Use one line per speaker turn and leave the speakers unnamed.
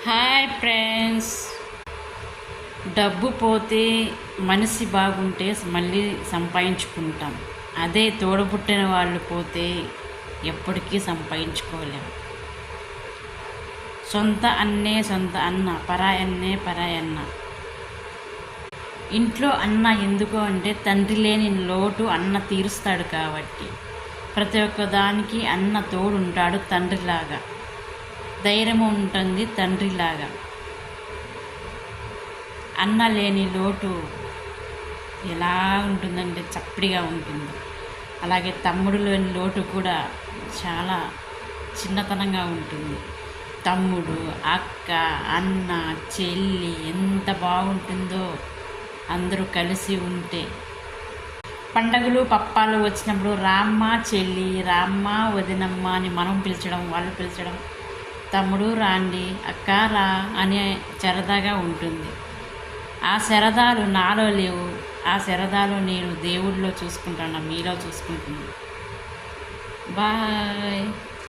Hi friends. డబ్బు పోతే మనిషి బాగుంటే మళ్ళీ సంపాదించుకుంటాం. అదే తోడబుట్టిన వాళ్ళు పోతే ఎప్పటికీ సంపాదించుకోలేం. సొంత అన్నే సొంత అన్న, పరాయన్నే పరాయన్న. ఇంట్లో అన్న ఎందుకు అంటే తండ్రి లేని లోటు అన్న తీరుస్తాడు కాబట్టి. ప్రతి ఒక్క దానికి అన్న తోడుంటాడు తండ్రిలాగా. ధైర్యం ఉంటుంది తండ్రిలాగా. అన్న లేని లోటు ఎలా ఉంటుందంటే చప్పడిగా ఉంటుంది. అలాగే తమ్ముడు లేని లోటు కూడా చాలా చిన్నతనంగా ఉంటుంది. తమ్ముడు, అక్క, అన్న, చెల్లి ఎంత బాగుంటుందో అందరూ కలిసి ఉంటే. పండగలు పప్పాలు వచ్చినప్పుడు రామ్మ చెల్లి, రామ్మ వదినమ్మ అని మనం పిలిచడం, వాళ్ళు పిలిచడం, తమ్ముడు రాండి, అక్క రా అనే సరదాగా ఉంటుంది. ఆ సరదాలు నాలో లేవు. ఆ సరదాలు నేను దేవుడిలో చూసుకుంటాను, మీలో చూసుకుంటున్నాను. బాయ్.